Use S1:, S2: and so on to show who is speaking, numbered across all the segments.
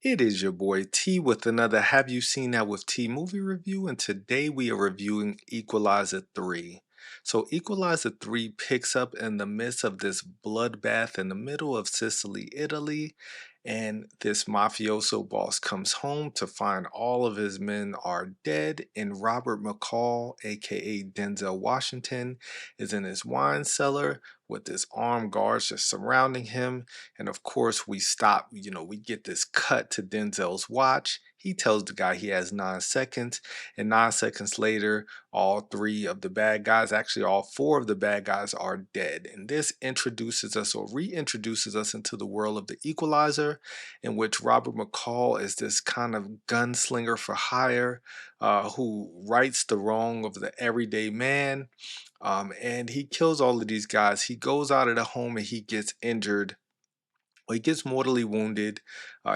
S1: It is your boy T with another Have You Seen That with T movie review, and today we are reviewing Equalizer 3. So, Equalizer 3 picks up in the midst of this bloodbath in the middle of Sicily, Italy, and this mafioso boss comes home to find all of his men are dead, and Robert McCall, aka Denzel Washington, is in his wine cellar with his armed guards just surrounding him. And of course, we stop, we get this cut to Denzel's watch. He tells the guy he has 9 seconds, and 9 seconds later, all three of the bad guys, actually, all four of the bad guys, are dead. And this introduces us or reintroduces us into the world of the Equalizer, in which Robert McCall is this kind of gunslinger for hire who rights the wrong of the everyday man. And he kills all of these guys. He goes out of the home and he gets injured, he gets mortally wounded.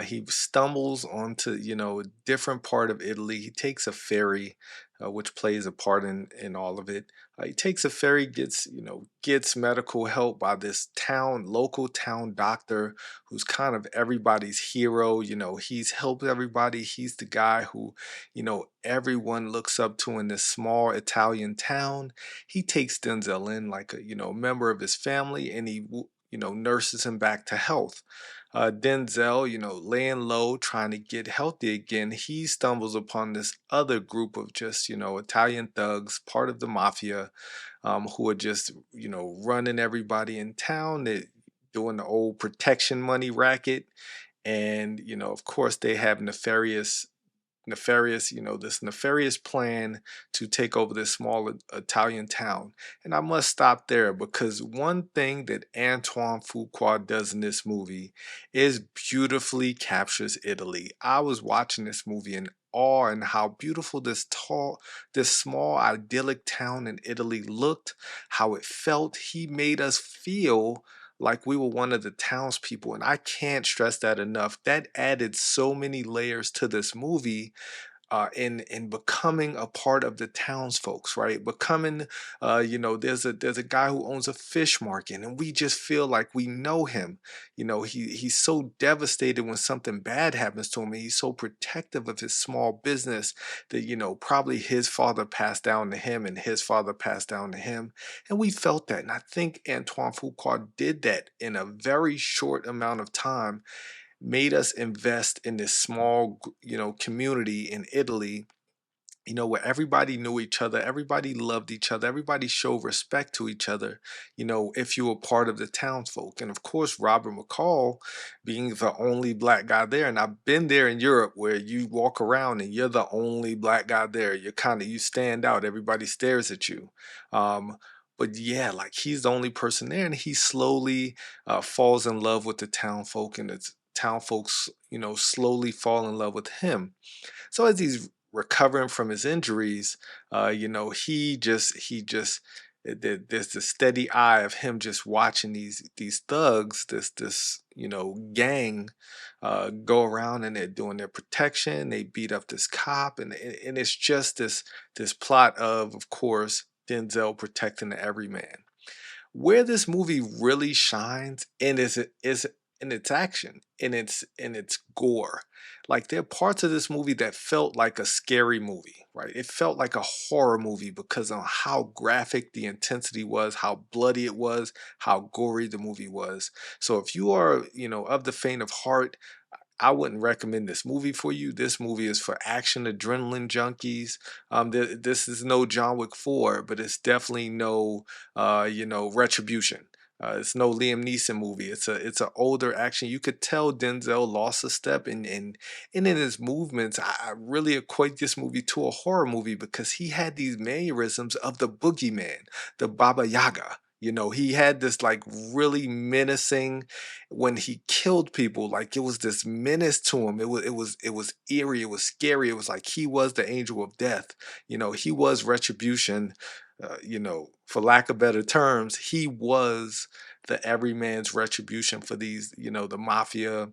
S1: He stumbles onto, a different part of Italy. He takes a ferry, which plays a part in all of it. He takes a ferry, gets medical help by this local town doctor, who's kind of everybody's hero. He's helped everybody. He's the guy who, everyone looks up to in this small Italian town. He takes Denzel in like a, member of his family, and nurses him back to health. Denzel, laying low, trying to get healthy again, he stumbles upon this other group of just, Italian thugs, part of the mafia, who are just, running everybody in town. They doing the old protection money racket. And, of course, they have this nefarious plan to take over this small Italian town. And I must stop there because one thing that Antoine Fuqua does in this movie is beautifully captures Italy. I was watching this movie in awe and how beautiful this small idyllic town in Italy looked, how it felt. He made us feel like we were one of the townspeople. And I can't stress that enough. That added so many layers to this movie, in becoming a part of the townsfolks, right? Becoming, there's a guy who owns a fish market, and we just feel like we know him. He's so devastated when something bad happens to him, and he's so protective of his small business that probably his father passed down to him, and his father passed down to him, and we felt that. And I think Antoine Fuqua did that in a very short amount of time, made us invest in this small, community in Italy, where everybody knew each other, everybody loved each other, everybody showed respect to each other, if you were part of the townsfolk. And of course, Robert McCall being the only black guy there. And I've been there in Europe where you walk around and you're the only black guy there. You stand out, everybody stares at you. Um, but yeah, like he's the only person there, and he slowly falls in love with the town folk, and it's town folks, slowly fall in love with him. So as he's recovering from his injuries, there's the steady eye of him just watching these thugs, this gang, go around, and they're doing their protection. They beat up this cop, and it's just this plot of course, Denzel protecting the everyman. Where this movie really shines is in its action, in its gore. Like there are parts of this movie that felt like a scary movie, right? It felt like a horror movie because of how graphic the intensity was, how bloody it was, how gory the movie was. So if you are, of the faint of heart, I wouldn't recommend this movie for you. This movie is for action adrenaline junkies. This is no John Wick 4, but it's definitely no, Retribution. It's no Liam Neeson movie. It's a older action. You could tell Denzel lost a step, and in his movements, I really equate this movie to a horror movie because he had these mannerisms of the boogeyman, the Baba Yaga. He had this like really menacing, when he killed people, like it was this menace to him. It was eerie, it was scary. It was like he was the angel of death. He was retribution. For lack of better terms, he was the everyman's retribution for these, the mafia,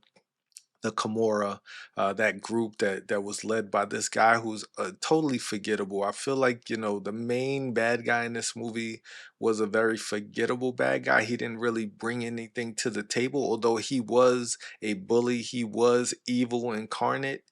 S1: the Camorra, that group that was led by this guy who's totally forgettable. I feel like the main bad guy in this movie was a very forgettable bad guy. He didn't really bring anything to the table, although he was a bully, he was evil incarnate.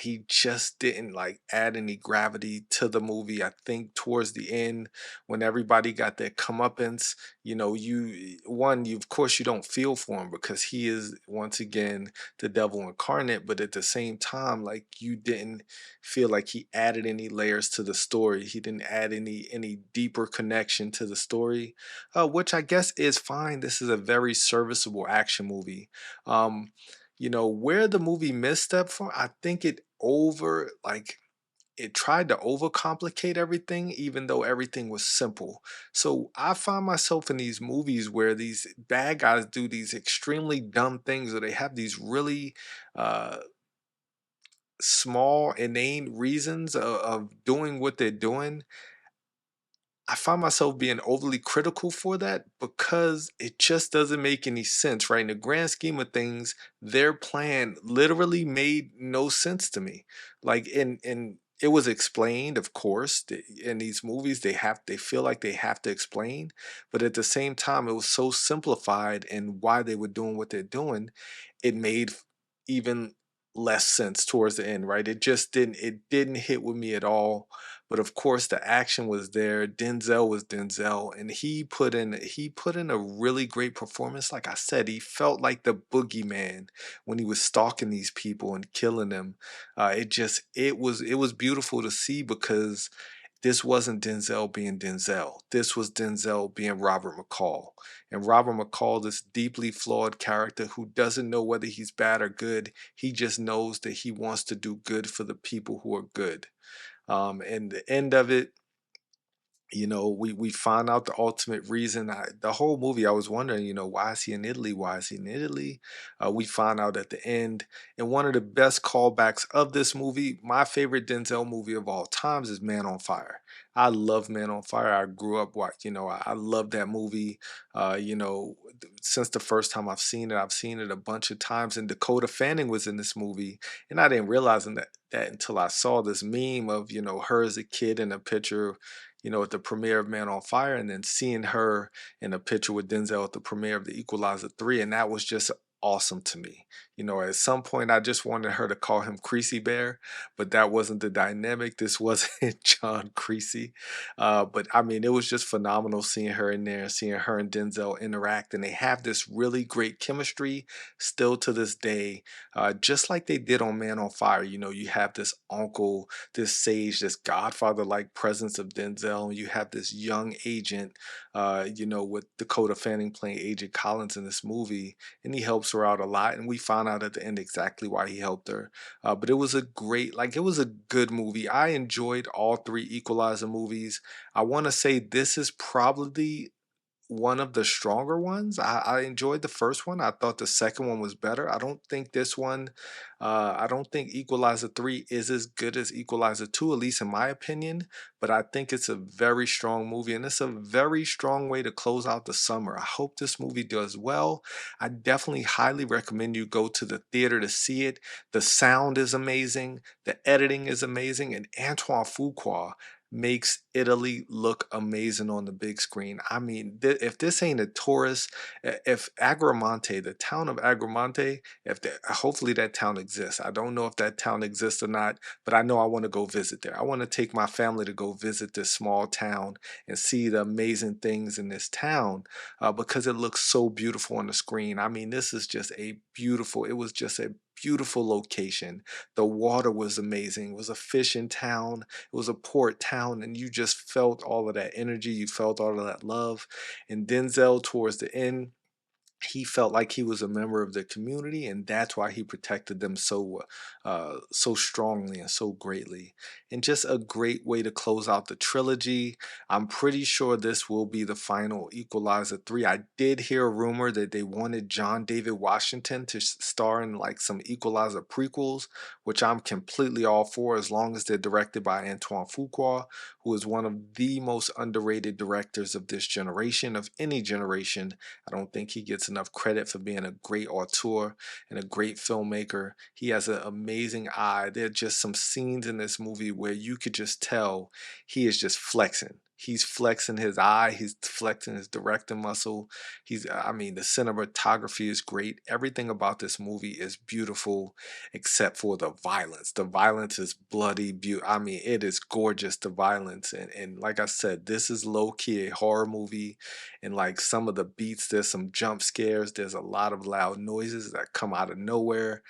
S1: He just didn't like add any gravity to the movie. I think towards the end, when everybody got their comeuppance, you of course you don't feel for him because he is once again the devil incarnate, but at the same time, like you didn't feel like he added any layers to the story. He didn't add any deeper connection to the story, which I guess is fine. This is a very serviceable action movie. Um, where the movie misstep for, I think it tried to overcomplicate everything, even though everything was simple. So I find myself in these movies where these bad guys do these extremely dumb things, or they have these really uh, small, inane reasons of doing what they're doing. I find myself being overly critical for that because it just doesn't make any sense, right? In the grand scheme of things, their plan literally made no sense to me. Like in it was explained, of course, in these movies they feel like they have to explain, but at the same time it was so simplified in why they were doing what they're doing, it made even less sense towards the end, right? It didn't hit with me at all, but of course the action was there. Denzel was Denzel, and he put in a really great performance. Like I said, he felt like the boogeyman when he was stalking these people and killing them. It was beautiful to see because this wasn't Denzel being Denzel. This was Denzel being Robert McCall. And Robert McCall, this deeply flawed character who doesn't know whether he's bad or good, he just knows that he wants to do good for the people who are good. And the end of it, we find out the ultimate reason. The whole movie, I was wondering, why is he in Italy? Why is he in Italy? We find out at the end, and one of the best callbacks of this movie, my favorite Denzel movie of all times, is Man on Fire. I love Man on Fire. I grew up I love that movie. Since the first time I've seen it a bunch of times. And Dakota Fanning was in this movie, and I didn't realize that until I saw this meme of her as a kid in a picture, at the premiere of Man on Fire, and then seeing her in a picture with Denzel at the premiere of The Equalizer 3, and that was just awesome to me. At some point, I just wanted her to call him Creasy Bear, but that wasn't the dynamic. This wasn't John Creasy. But I mean, it was just phenomenal seeing her in there, seeing her and Denzel interact, and they have this really great chemistry still to this day, just like they did on Man on Fire. You have this uncle, this sage, this godfather like presence of Denzel. And you have this young agent, with Dakota Fanning playing Agent Collins in this movie, and he helps her out a lot. And we found out at the end exactly why he helped her. But it was a good movie. I enjoyed all three Equalizer movies. I want to say this is probably one of the stronger ones. I enjoyed the first one. I thought the second one was better. I don't think Equalizer 3 is as good as Equalizer 2, at least in my opinion, but I think it's a very strong movie and it's a very strong way to close out the summer. I hope this movie does well. I definitely highly recommend you go to the theater to see it. The sound is amazing, the editing is amazing, and Antoine Fuqua makes Italy look amazing on the big screen. I mean, if this ain't a tourist, if Agramonte, the town of Agramonte, hopefully that town exists. I don't know if that town exists or not, but I know I want to go visit there. I want to take my family to go visit this small town and see the amazing things in this town, because it looks so beautiful on the screen. I mean, it was just a beautiful location. The water was amazing. It was a fishing town. It was a port town, and you just felt all of that energy. You felt all of that love. And Denzel, towards the end, he felt like he was a member of the community, and that's why he protected them so strongly and so greatly. And just a great way to close out the trilogy. I'm pretty sure this will be the final Equalizer 3. I did hear a rumor that they wanted John David Washington to star in like some Equalizer prequels, which I'm completely all for, as long as they're directed by Antoine Fuqua, who is one of the most underrated directors of this generation, of any generation. I don't think he gets enough credit for being a great auteur and a great filmmaker. He has an amazing eye. There are just some scenes in this movie where you could just tell he is just flexing. He's flexing his eye, he's flexing his directing muscle. I mean, the cinematography is great. Everything about this movie is beautiful except for the violence. The violence is bloody, I mean, it is gorgeous, the violence. And like I said, this is low key a horror movie. And like some of the beats, there's some jump scares, there's a lot of loud noises that come out of nowhere.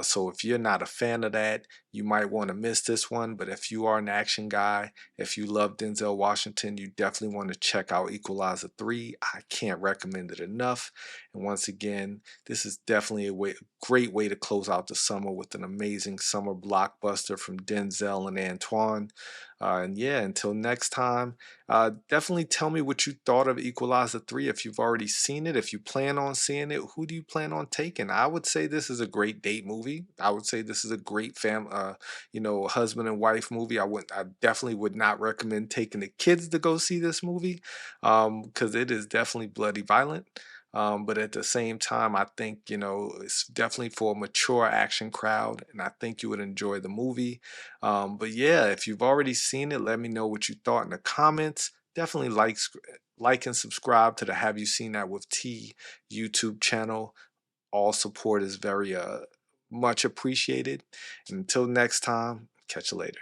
S1: So if you're not a fan of that, you might want to miss this one. But if you are an action guy, if you love Denzel Washington, you definitely want to check out Equalizer 3. I can't recommend it enough. And once again, this is definitely great way to close out the summer with an amazing summer blockbuster from Denzel and Antoine. And yeah, until next time, definitely tell me what you thought of Equalizer 3 if you've already seen it. If you plan on seeing it, who do you plan on taking? I would say this is a great date movie. I would say this is a great husband and wife movie. I definitely would not recommend taking the kids to go see this movie because it is definitely bloody violent. But at the same time, I think, it's definitely for a mature action crowd, and I think you would enjoy the movie. But yeah, if you've already seen it, let me know what you thought in the comments. Definitely like and subscribe to the Have You Seen That with T YouTube channel. All support is very much appreciated. And until next time, catch you later.